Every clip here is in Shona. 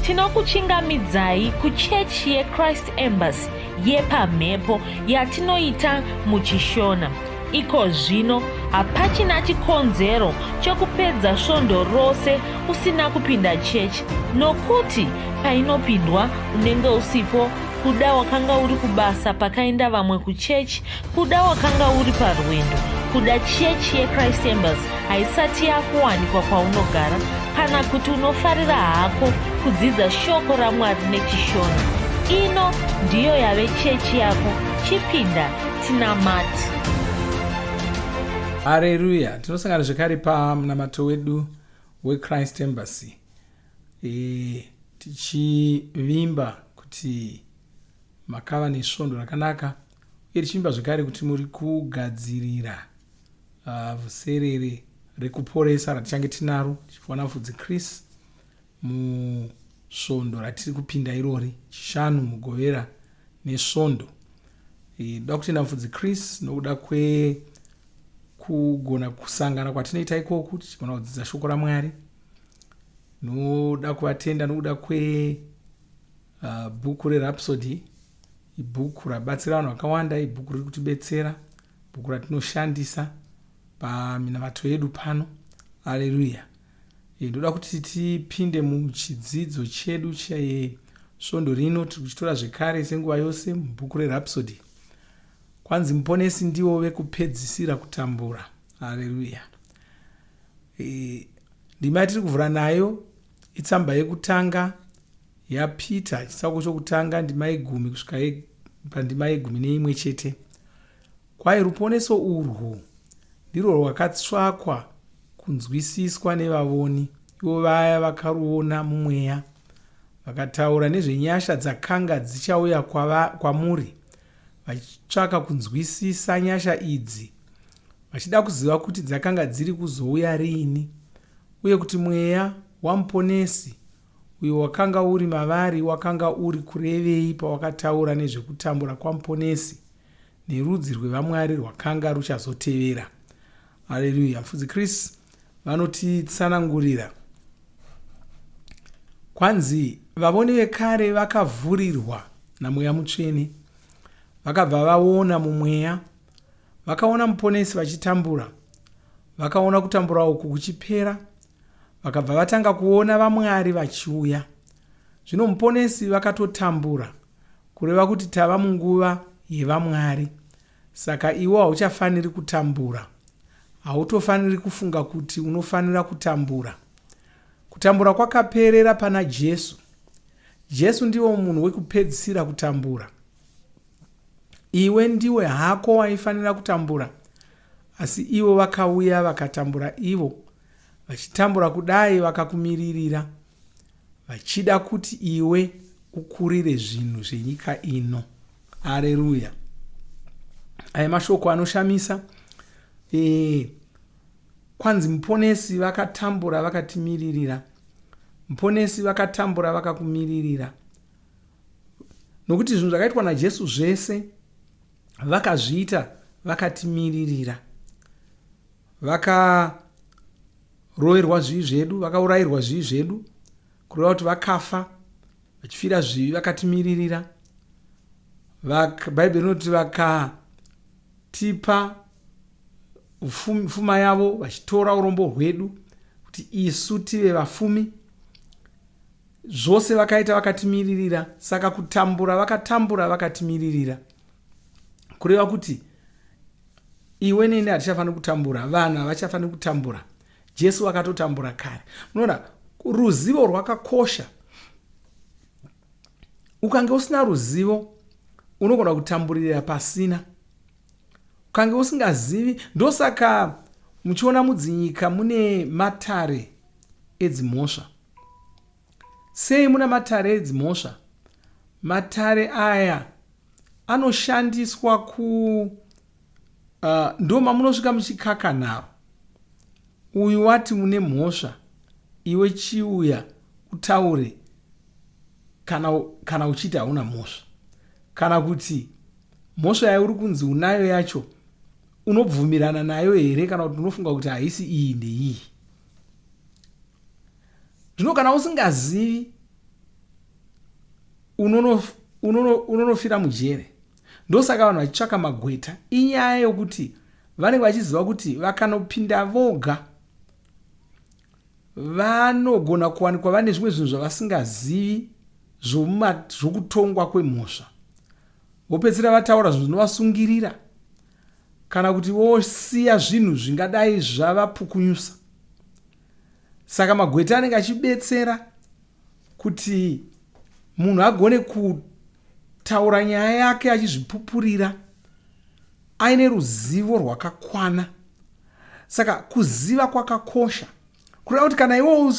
tinokuchingamidzai kuchechi yeChrist Embassy yepamhepo yatinoita muchishona. Iko zvino hapachina chikonzero chekupedza svondo rose usina kupinda chechi, nokuti painopindwa unenge usipo, kuda wakanga uri kubasa pakaenda vamwe kuchechi, kuda wakanga uri parwendo, kuda chechi yeChrist Embassy haisati yakuwanikwa kwaunogara, kana kuti unofarira hako kudzidza shoko raMwari nechishona. Ino ndiyo yave chechi yako. Chipinda tinamati. Haleluya. Tinosangana zvekare pamunamato wedu weChrist Embassy, tichivimba kuti makava nesvondo rakanaka, uye tichivimba zvekare kuti muri kugadzirira vuserere rekuporesa ratichange tinaro tichiwana mufudzi Chris musvondo ratiri kupinda irori, chishanu mugovera nesvondo. Ndoda kutenda mufudzi Chris nokuda kugona kusangana kwatinoita ikoko, tichigona kudzidza shoko raMwari. Noda kuvatenda nokuda bhuku reRhapsody, ibhuku rabatsira vanhu vakawanda, ibhuku riri kutibetsera, bhuku ratinoshandisa paminamato yedu pano. Haleluya. Ndoda kuti tipinde muchidzidzo chedu chesvondo rino, tiri kuchitora zvekare senguva yose mubhuku reRhapsody. Kwanzi Muponesi Ndivo Vekupedzisira Kutambura. Haleluya. Ndima yatiri kuvhura nayo itsamba yekutanga yaPeter, chitsauko chokutanga, ndima 10 kusvika pandima 11 chete. Kwaye ruponeso urwu ndirwo rwakatsvakwa kunzwisiswa nevavoni, ivo vaya vakaruona mumweya, vakataura nezvenyasha dzakanga dzichauya kwamuri, vachitsvaka kunzwisisa nyasha idzi, vachida kuziva kuti dzakanga dziri kuzouya riini, uye kuti mweya waMuponesi uyo wakanga uri mavari wakanga uri kurevei pawakataura nezvekutambura kwaMuponesi nerudzi rwevamwari rwakanga ruchazotevera. Haleluya. Mufudzi Chris vanotitsanangurira. Kwanzi vavoni vekare vakavhurirwa namweya mutsvene, vakabva vaona mumweya, vakaona Muponesi vachitambura, vakaona kutambura uku kuchipera, vakabva vatanga kuona vamwari vachiuya. Zvino Muponesi vakatotambura, kureva kuti tava munguva yevamwari. Saka iwo hauchafaniri kutambura, hautofaniri kufunga kuti unofanira kutambura. Kutambura kwakaperera pana Jesu. Jesu ndiwo munhu wekupedzisira kutambura. Iwe ndiwe hako waifanira kutambura, asi ivo vakauya vakatambura ivo, vachitambura kudai vakakumiririra, vachida kuti iwe ukurire zvinhu zvenyika ino. Haleluya. Aya mashoko anoshamisa. Kwanzi Muponesi vakatambura vakatimiririra, Muponesi vakatambura vakakumiririra, nokuti zvinhu zvakaitwa naJesu zvese vakazviita vakatimiririra. Vakaroverwa zvivi zvedu, vakaurayirwa zvivi zvedu, kureva kuti vakafa vachifira zvivi, vakatimiririra. Bhaibheri rinoti vakatipa pfuma yavo, vachitora urombo hwedu kuti isu tive vafumi. Zvose vakaita vakatimiririra. Saka kutambura vakatambura vakatimiririra, kureva kuti iwe nene hatichafaniri kutambura, vanhu havachafaniri kutambura. Jesu akatotambura kare. Unoona, ruzivo rwakakosha. Ukange usina ruzivo unogona kutamburira pasina. Ukange usingazivi, ndosaka muchiona mudzinyika mune matare edzimhosva. Sei muna matare edzimhosva? Matare aya anoshandiswa ndo mamunosvika muchikaka naro. Uyu wati mune mhosva, iwe chiuya utaure kana uchiti hauna mhosva, kana kuti mhosva yauri kunzi unayo yacho unobvumirana nayo here, kana kuti unofunga kuti haisi iyi ndeiyi. Zvino kana usingazivi unonofira mujere. Ndosaka vanhu vachitsvaka magweta. Inyaya yokuti vanenge vachiziva kuti vakanopinda voga vanogona kuwanikwa vane zvimwe zvinhu zvavasingazivi zvokutongwa kwemhosva. Vopedzisira vataura zvinhu zvinovasungirira kana kuti vosiya zvinhu zvingadai zvavapukunyusa. Saka magweta anenge achibetsera kuti munhu agone kutaura nyaya yake achizvipupurira aine ruzivo rwakakwana. Saka kuziva kwakakosha. Kureva kuti kana iwe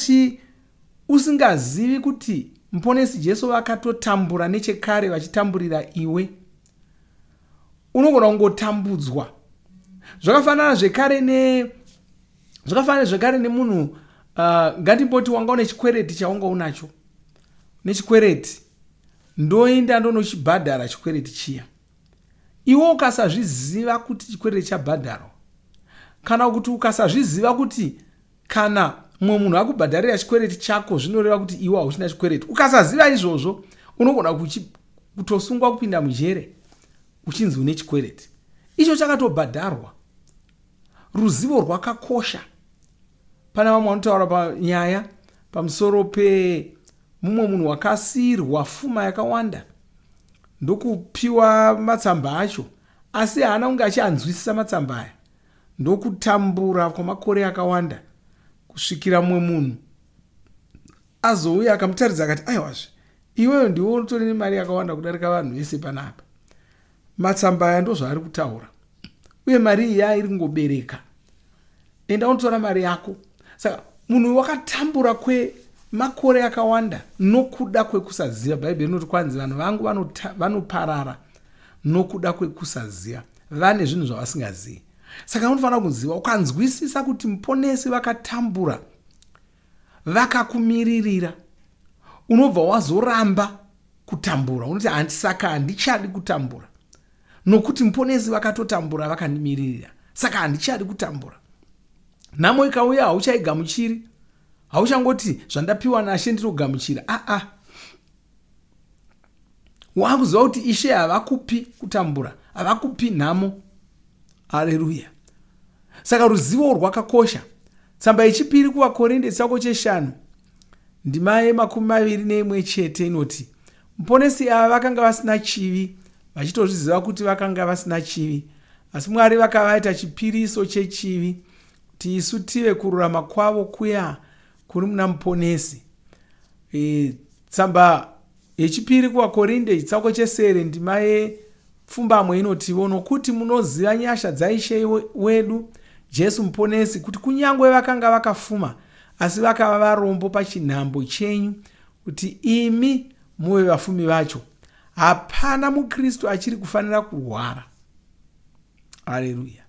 usingazivi kuti Muponesi Jesu vakatotambura nechekare vachitamburira iwe, unogona kungotambudzwa. Zvakafanana zvekare nemunhu ngatimboti wanga une chikwereti chaunga unacho. Nechikwereti ndoenda ndonochibhadhara chikwereti chiya. Iwe ukasazviziva kuti chikwereti chabhadharwa, kana kuti ukasazviziva kuti kana mumwe munhu akubhadharira chikwereti chako zvinoreva kuti iwe hauchina chikwereti, ukasaziva izvozvo unogona kutosungwa kupinda mujere uchinzi une chikwereti. Icho chakatobhadharwa. Ruzivo rwakakosha. Pana vamwe vanotaura panyaya pamusoro mumwe munhu wakasiyirwa pfuma yakawanda ndokupiwa matsamba acho, asi haana kunge achianzwisisa matsamba aya. Ndokutambura kwamakore akawanda kusvikira mumwe munhu azouya akamutaridza akati, aiwazve iweyo ndiwe unotori nemari yakawanda kudarika vanhu vese panapa. Matsamba aya ndozvaari kutaura, uye mari iyi iri kungobereka. Enda unotora mari yako. Saka munhu wakatambura kwemakore akawanda nokuda kwekusaziva. Bhaibheri rinoti kwanzi vanhu vangu vanoparara nokuda kwekusaziva. Vane zvinhu zvavasingazivi. Saka unofanira kuziva, ukanzwisisa kuti Muponesi vakatambura, vakakumiririra, unobva wazoramba kutambura. Unoti saka handichadi kutambura, nokuti Muponesi vakatotambura vakandimiririra, saka handichadi kutambura. Nhamo ikauya hauchaigamuchiri. Hauchangoti zvandapiwa naShe ndirogamuchira. Wakuziva kuti Ishe havakupi kutambura, havakupi nhamo. Haleluya. Saka ruzivo rwakakosha. Tsamba yechipiri kuvaKorinde chitsauko 5 ndima 21 chete inoti, Muponesi ava vakanga vasina chivi, vachitozviziva kuti vakanga vasina chivi, asi Mwari vakavaita chipiriso chechivi kuti isu tive kururama kwavo kuya kuri muna Muponesi. Tsamba yechipiri kuvaKorinde chitsauko 7 ndima pfumbamwe inotiwo, nokuti munoziva nyasha dzaIshe wedu Jesu Muponesi, kuti kunyangwe vakanga vakafuma asi vakava varombo pachinhambo chenyu, kuti imi muve vafumi vacho. Hapana muKristu achiri kufanira kurwara. Haleluya.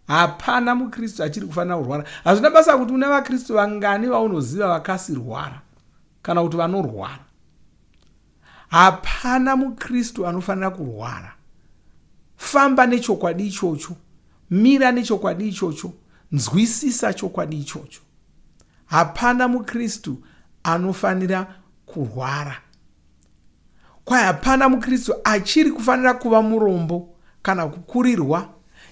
Hapana muKristu achiri kufanira kurwara. Hazvina basa kuti una vaKristu vangani vaunoziva vakasirwara kana kuti vanorwara. Hapana muKristu anofanira kurwara. Famba nechokwadi ichocho, mira nechokwadi ichocho, nzwisisa chokwadi ichocho. Hapana muKristu anofanira kurwara. Kwa hapana muKristu achiri kufanira kuva murombo kana kukurirwa.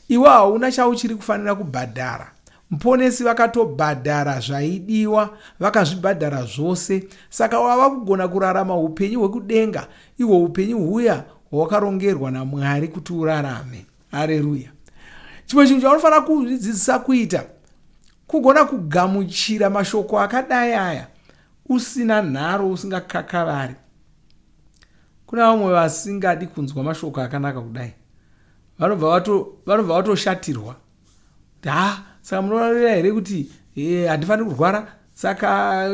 Iwe hauna chauchiri kufanira kubhadhara. Muponesi vakatobhadhara zvaidiwa, vakazvibhadhara zvose. Saka wava kugona kurarama upenyu hwekudenga, ihwo upenyu huya hwakarongerwa naMwari kuti urarame. Haleluya. Chimwe chinhu chaunofanira kuzvidzidzisa kuita, kugona kugamuchira mashoko akadai aya usina nharo, usingakakavari. Kuna vamwe vasingadi kunzwa mashoko akanaka kudai. Vanobva vatoshatirwa. Saka munoreva here kuti handifaniri kurwara, saka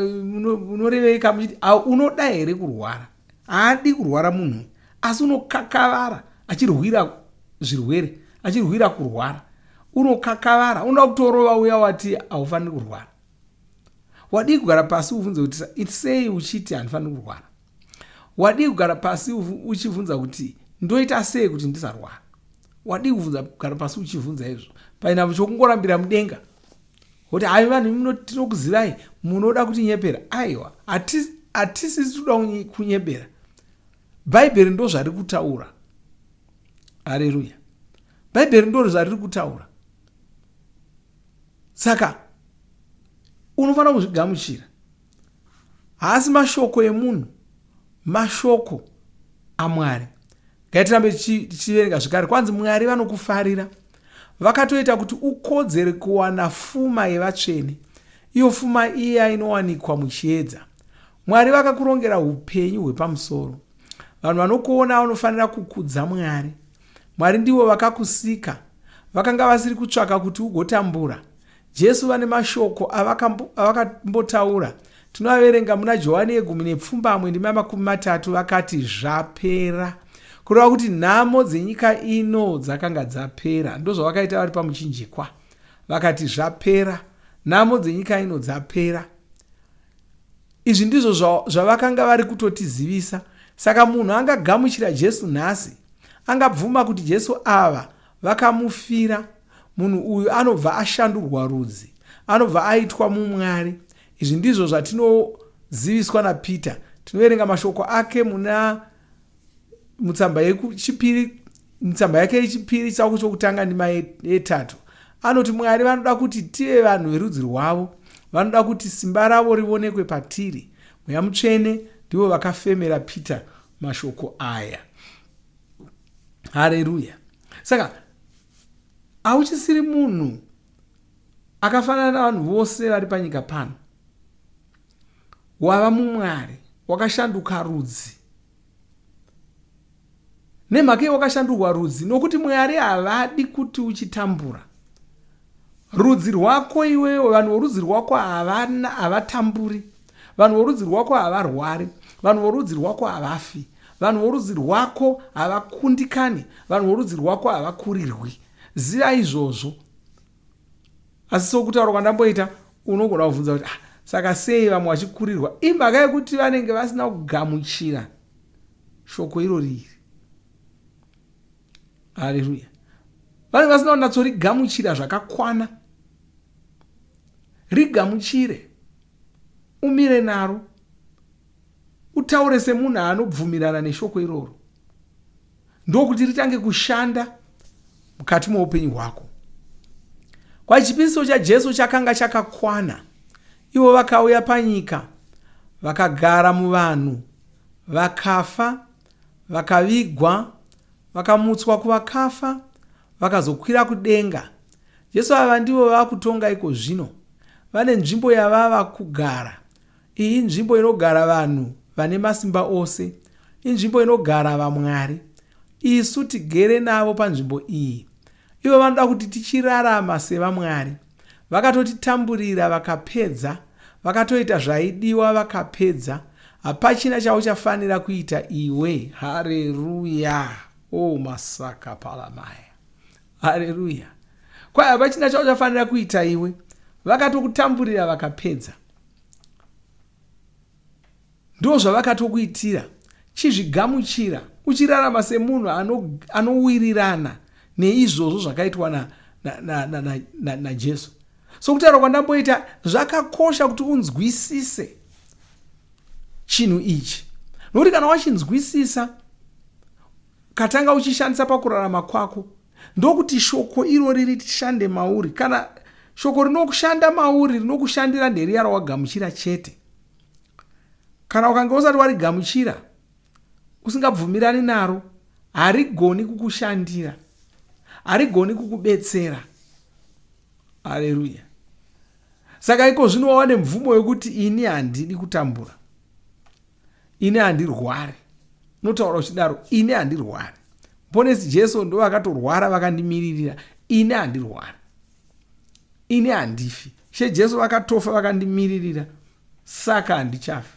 unoreveka muchiti unoda here kurwara. Haadi kurwara munhu, asi unokakavara achirwira zvirwere, achirwira kurwara. Unokakavara, unoda kutorova uya wati haufaniri kurwara. Wadi kugara pasi uvunze kuti sei uchiti handifaniri kurwara. Wadi kugara pasi uchivunza kuti ndoita sei kuti ndisarwara. Wadi kugara pasi uchivunza izvo. Paina chokungorambira mudenga. Kuti hayi vanhu tinokuzivai munoda kuti nyepera. Aiwa, hatisisi toda kunyepera. bhaibheri ndo zvari kutaura. Haleluya. Bhaibheri ndo zvari kutaura. Saka unofanira kuzvigamuchira. Haasi mashoko emunhu, mashoko aMwari. Ngatirambe tichiverenga zvakare. Kwanzi Mwari vanokufarira. Vakatoita kuti ukodzere kuwana pfuma yevatsvene, iyo pfuma iya inowanikwa muchiedza. Mwari vakakurongera upenyu hwepamusoro. Vanhu vanokuona vanofanira kukudza Mwari. Mwari ndivo vakakusika. Vakanga vasiri kutsvaka kuti ugotambura. Jesu vane mashoko avakambotaura. Tinoaverenga muna Johani 10:30 vakati zvapera. Kureva kuti nhamo dzenyika ino dzakanga dzapera. Ndozvavakaita vari pamuchinjikwa. Vakati zvapera. Nhamo dzenyika ino dzapera. Izvi ndizvo zvavakanga vari kutotizivisa. Saka munhu angagamuchira Jesu nhasi, angabvuma kuti Jesu ava vakamufira. Munhu uyu anobva ashandurwa rudzi, anobva aitwa mumwari. Izvi ndizvo zvatinoziviswa naPeter. Tinoverenga mashoko ake muna mutsamba yake yechipiri chitsauko chokutanga ndima 3. Anoti Mwari vanoda kuti tive vanhu verudzi rwavo, vanoda kuti simba ravo rionekwe patiri. Mweya Mutsvene ndivo vakafemera Peter mashoko aya. Haleluya. Saka hauchisiri munhu akafanana navanhu vose vari panyika pano. Wava mumwari, wakashanduka rudzi. Nemhaka yewakashandurwa rudzi, nokuti Mwari havadi kuti uchitambura. Rudzi rwako iwewe, vanhu vorudzi rwako havatamburi. Vanhu vorudzi rwako havarwari. Vanhu vorudzi rwako havafi. Vanhu vorudzi rwako havakundikani. Vanhu vorudzi rwako havakurirwi. Ziva izvozvo. Asi sokutaura kwandamboita, unogona kuvhunza kuti saka sei vamwe vachikurirwa? Imhaka yekuti vanenge vasina kugamuchira shoko iro riri. Haleluya. Vanenge vasina kunyatsorigamuchira zvakakwana. Rigamuchire. Umire naro. Utaure semunhu anobvumirana neshoko iroro. Ndokuti ritange kushanda mukati muupenyu hwako. Kwa chipiriso chaJesu chakanga chakakwana. Ivo vakauya panyika, vakagara muvanhu, vakafa, vakavigwa, vakamutswa kuvakafa, vakazokwira kudenga. Jesu ava ndivo vava kutonga iko zvino. Vane nzvimbo yavava kugara. Iyi nzvimbo inogara vanhu vane masimba ose. Inzvimbo inogara vaMwari. Isu tigere navo panzvimbo iyi. Ivo vanoda kuti tichirarama sevaMwari. Vakatotitamburira vakapedza. Vakatoita zvaidiwa vakapedza. Hapachina chauchafanira kuita iwe. Haleluya. Masaka palamaya. Haleluya. Kwa hapachina chauchafanira kuita iwe. Vakatokutamburira vakapedza. Ndo zvavakatokuitira. Chizvigamuchira. Uchirarama semunhu anowirirana neizvozvo zvakaitwa naJesu. Sokutaura kwandamboita, zvakakosha kuti unzwisise chinhu ichi. Nokuti kana wachinzwisisa, katanga uchishandisa pakurarama kwako, ndokuti shoko iro rishande mauri. Kana shoko rinokushanda mauri, rinokushandira nderiya rawagamuchira chete. Kana ukange usati warigamuchira, usingabvumirani naro, harigoni kukushandira, harigoni kukubetsera. Haleluya. Saka iko zvino wawane mvumo yokuti ini handidi kutambura, ini handirwari. Unotaura uchidaro, ini handirwari. Muponesi Jesu ndo vakatorwara vakandimiririra. Ini handirwari, ini handifi. She Jesu vakatofa vakandimiririra, saka handichafi.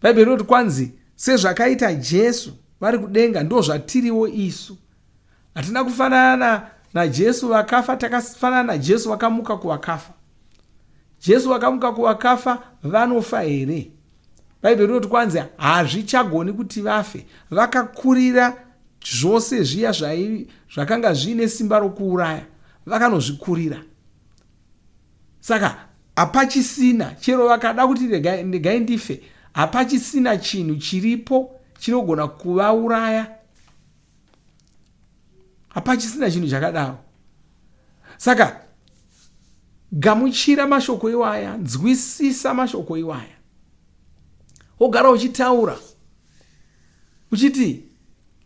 Bhaibheri rinoti kwanzi sezvakaita Jesu vari kudenga, ndo zvatiriwo isu. Hatina kufanana naJesu vakafa, takafanana naJesu vakamuka kuvakafa. Jesu vakamuka kuvakafa vanofa here? Bhaibheri rinoti kwanzi hazvichagoni kuti vafe. Vakakurira zvose zviya zvakanga zvine simba rokuuraya, vakanozvikurira. Saka hapachisina, chero vakada kuti regai ndife, hapachisina chinhu chiripo chinogona kuvauraya. Hapachisina chinhu chakadaro. Saka gamuchira mashoko iwaya, nzwisisa mashoko iwaya, wogara uchitaura uchiti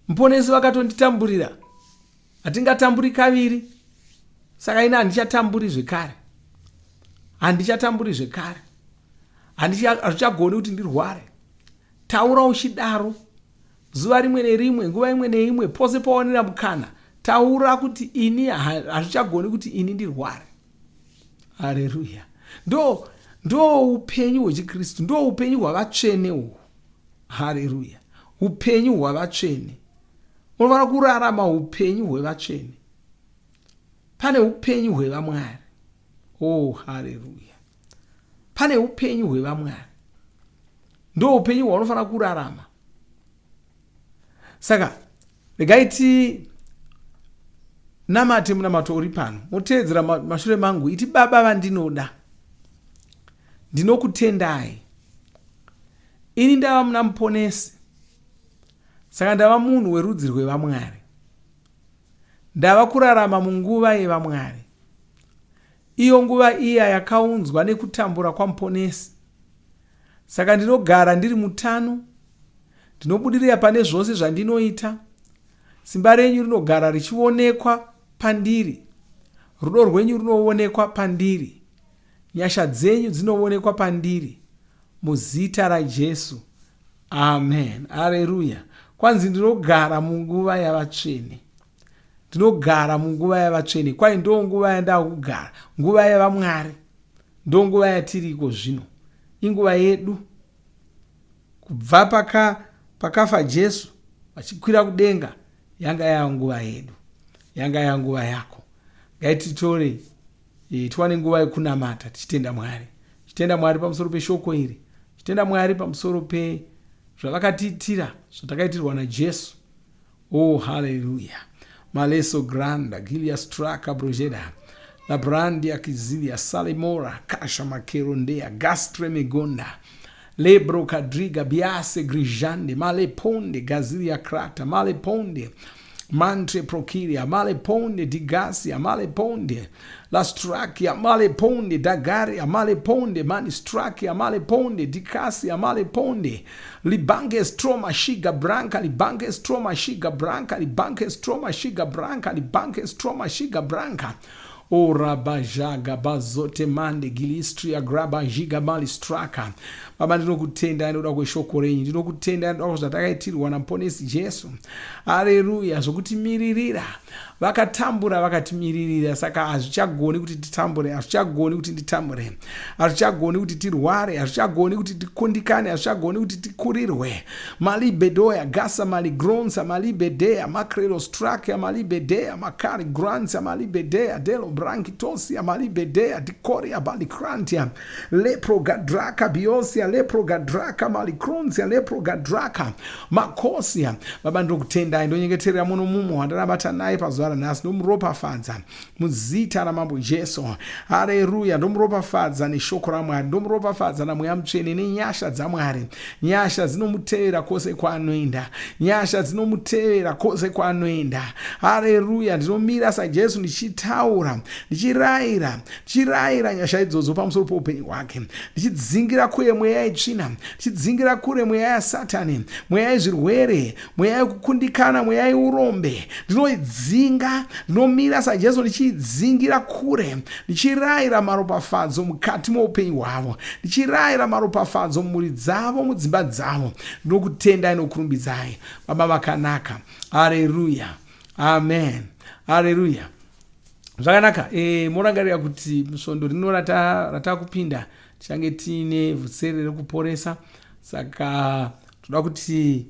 muponesi vakatonditamburira, hatingatamburi kaviri, saka ina handichatamburi zvekare, handichatamburi zvekare, hazvichagoni kuti ndirware. Taura uchidaro zuva rimwe nerimwe, nguva imwe neimwe, pose pawanira mukana, taura kuti ini hazvichagoni kuti ini ndirware. Haleluya. Ndo upenyu hwechikristu, ndo upenyu hwavatsvene uhwu. Haleluya. Upenyu hwavatsvene. Unofanira kurarama upenyu hwevatsvene. Pane upenyu hwevamwari. Oh, haleluya. Pane upenyu hwevamwari. Ndo upenyu hwaunofanira kurarama. Saka regaiti namate munamato uri pano, muteedzera mashure mangu, iti Baba vandinoda, ndinokutendai. Ini ndava muna Muponesi, saka ndava munhu werudzi rwevamwari. Ndava kurarama munguva yevamwari, iyo nguva iya yakaunzwa nekutambura kwaMuponesi. Saka ndinogara ndiri mutano, ndinobudirira pane zvose zvandinoita. Simba renyu rinogara richionekwa pandiri, rudo rwenyu runoonekwa pandiri, nyasha dzenyu dzinoonekwa pandiri, muzita raJesu. Amen. Haleluya. Kwanzi ndinogara munguva yavatsvene, ndinogara munguva yavatsvene. Kwai ndo nguva yandakugara, nguva yavamwari, ndo nguva yatiriko zvino, inguva yedu. Kubva pakafa Jesu vachikwira kudenga, yanga yava nguva yedu, yanga yava nguva yako. Ngaititore tiwane nguva yekunamata tichitenda Mwari, tichitenda Mwari pamusoro peshoko iri, tichitenda Mwari pamusoro zvavakatiitira, zvatakaitirwa naJesu. Oh, haleluya. Maleso granda gilia straka brojeda la brandi akizilia salimora kasha makerondea gastre megonda lebro kadriga biase grijande male ponde gazilia krata male ponde mantre prokiria male ponde digasia male ponde la strakia male ponde dagaria male ponde mani strakia male ponde dikasia male ponde libange stroma shiga branca libange stroma shiga branca libange stroma shiga branca libange stroma shiga branca. O rabajaga bazote mande gilistria graba jiga mali straka. Baba ndinokutenda ndinoda kweshoko renyu, ndinokutenda ndinoda zvatakaitirwa naMuponesi Jesu. Haleluya. Zvokutimirira, vakatambura vakatimiririra, saka hazvichagoni kuti titambure, hazvichagoni kuti nditambure, hazvichagoni kuti tirware, hazvichagoni kuti tikundikane, hazvichagoni kuti tikurirwe. Malibedoya gasa maligronsa malibedea makrelo straka malibedea makari gransa malibedea delo brankitosia malibedea dikoria balikrantia lepro gadraka biosia lepro gadraka malikronsia lepro gadraka makosia. Baba ndinokutendai, ndonyengeterera muno mumo wandarabata naye pazuva ranhasi, ndomuropafadza muzita ramambo Jesu. Haleluya. Ndomuropafadza neshoko raMwari, ndomuropafadza naMweya Mutsvene nenyasha dzaMwari. Nyasha dzinomutevera kwose kwaanoenda, nyasha dzinomutevera kwose kwaanoenda. Haleluya. Ndinomira saJesu ndichitaura, ndichirayira nyasha idzodzo pamusoro poupenyu hwake, ndichidzingira kure mweya yetsvina, ndichidzingira kure mweya yaSatani, mweya yezvirwere, mweya yekukundikana, mweya yeurombe. Ndinoidzinga, ndinomira saJesu ndichidzingira kure, ndichirayira maropafadzo mukati moupenyu hwavo, ndichirayira maropafadzo mumhuri dzavo, mudzimba dzavo. Ndinokutendai nokurumbidzai Baba vakanaka. Haleluya. Amen. Haleluya. Zvakanaka. Morangarira kuti musvondo rino ratakupinda tichange tiine vhusere rekuporesa, saka toda kuti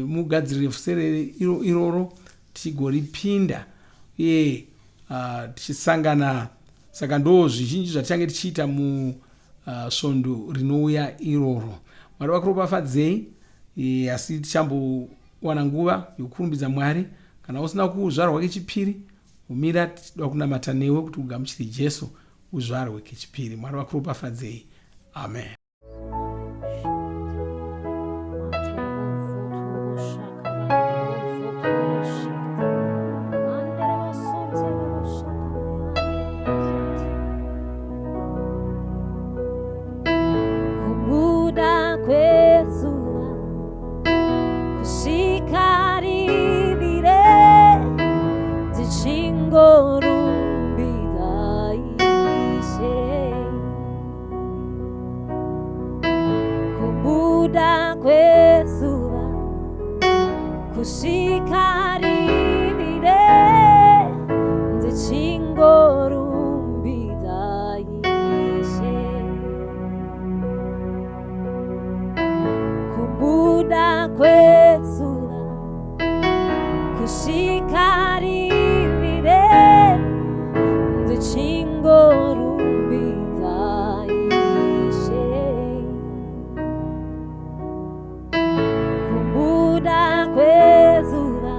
mugadzirire vhusere iroro tigoripinda uye tichisangana. Saka ndo zvizhinji zvatichange tichiita musvondo rinouya iroro. Mwari vakuropafadzei. Asi tichambowana nguva yokurumbidza Mwari. Kana usina kuzvarwa kechipiri, umira tichida kunamata newe kuti ugamuchire Jesu uzvarwe kechipiri. Mwari vakuropafadzei. Amen. kubuda kwezuva kusvika rivire ndichingorumbidzwa Ishe. Kubuda kwezuva kusvika rivire ndichingorumbidzwa Ishe. Kubuda kwezuva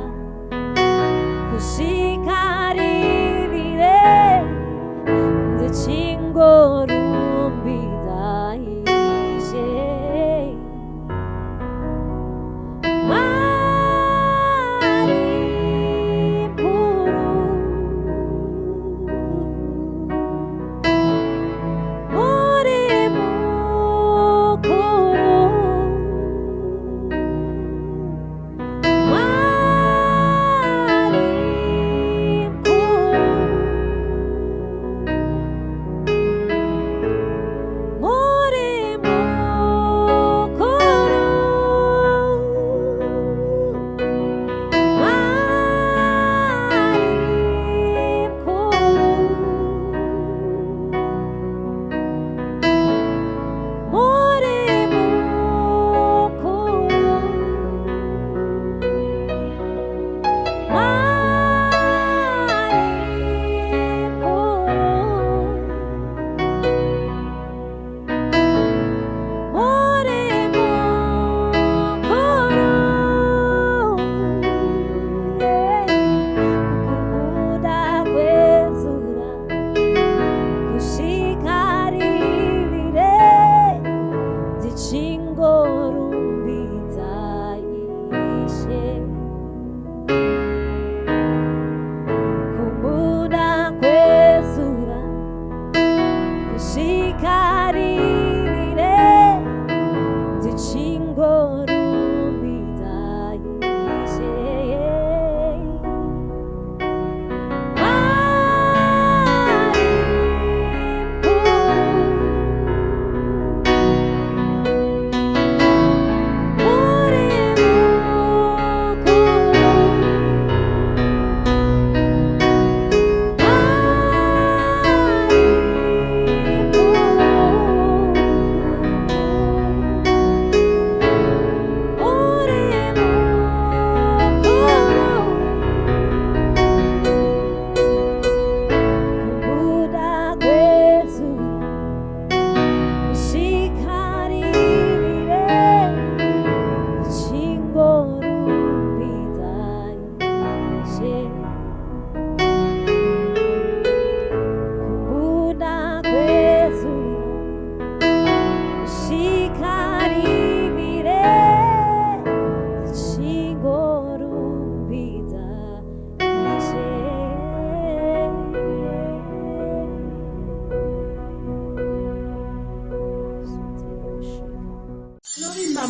kusvika rivire ndichingorumbidzwa Ishe.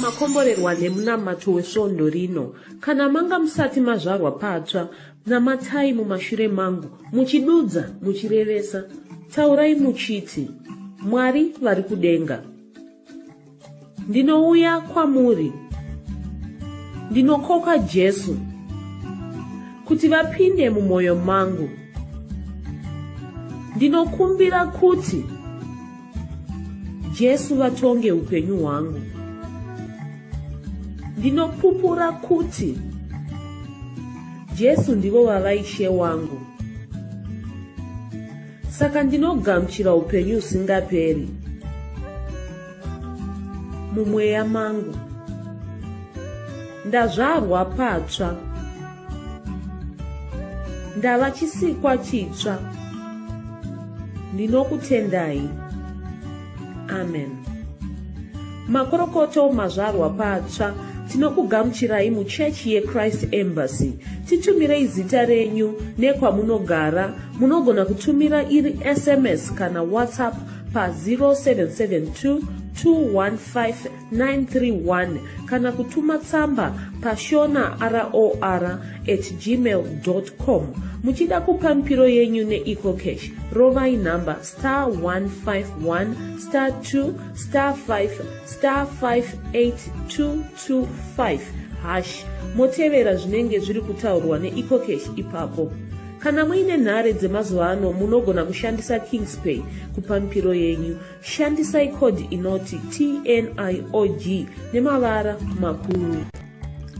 Makomborerwa nemunamato wesvondo rino. Kana manga musati mazvarwa patsva, namatai mumashure mangu, muchidudza, muchirevesa. Taurai muchiti, Mwari vari kudenga, ndinouya kwamuri, ndinokoka Jesu kuti vapinde mumwoyo mangu. Ndinokumbira kuti Jesu vatonge upenyu hwangu. Ndinopupura kuti Jesu ndivo vava Ishe wangu. Saka ndinogamuchira upenyu usingaperi mumweya mangu. Ndazvarwa patsva, ndava chisikwa chitsva. Ndinokutendai. Amen. Makorokoto mazvarwa patsva, tinokugamuchirai muchechi yeChrist Embassy. Titumirei zita renyu nekwamunogara. Munogona kutumira iri SMS kana WhatsApp pa 0772 215931 kana kutuma tsamba pashonaror@gmail.com. Muchida kupa mpiro yenyu neEcocash, rovai nhamba *151*2*5*58222 motevera zvinenge zviri kutaurwa neEcocash ipapo. Kana muine nhare dzemazuva ano munogona kushandisa KingsPay kupa mpiro yenyu. Shandisai kodhi inoti TNIOG nemavara makuru.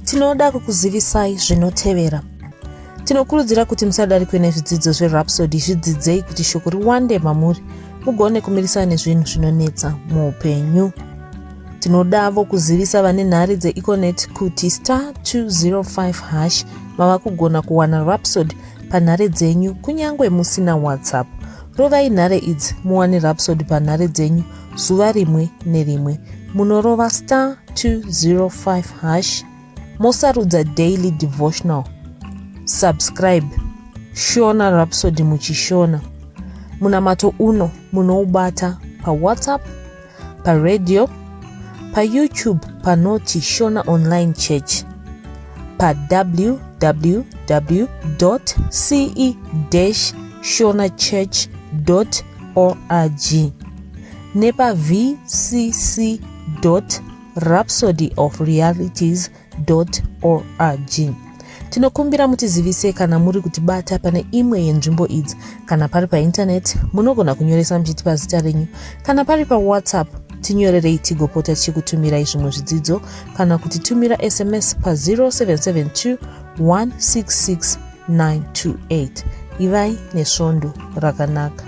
Tinoda kukuzivisai zvinotevera. Tinokurudzira kuti musadarikwe nezvidzidzo zveRhapsody. Zvidzidzei kuti shoko riwande mamuri mugone kumirisana nezvinhu zvinonetsa muupenyu. Tinodavo kuzivisa vane nhare dzeEconet kuti *205# mava kugona kuwana Rhapsody panhare dzenyu kunyangwe musina WhatsApp. Rovai nhare idzi muwane Rhapsody panhare dzenyu zuva rimwe nerimwe. Munorova *205# mosarudza daily devotional. Subscribe Shona Rhapsody muchishona. Munamato uno munoubata pa WhatsApp, pa radio, pa YouTube panoti Shona Online Church, pa www.ce-shonachurch.org nepa vcc.rhapsodyofrealities.org. Tinokumbira mutizivise kana muri kutibata pane imwe yenzvimbo idzi. Kana pari painternet munogona kunyoresa muchitipa zita renyu. Kana pari pa WhatsApp tinyorerei tigopota tichikutumirai zvimwe zvidzidzo, kana kutitumira SMS pa 0772 166 928. Ivai nesvondo rakanaka.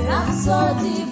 Rhapsody.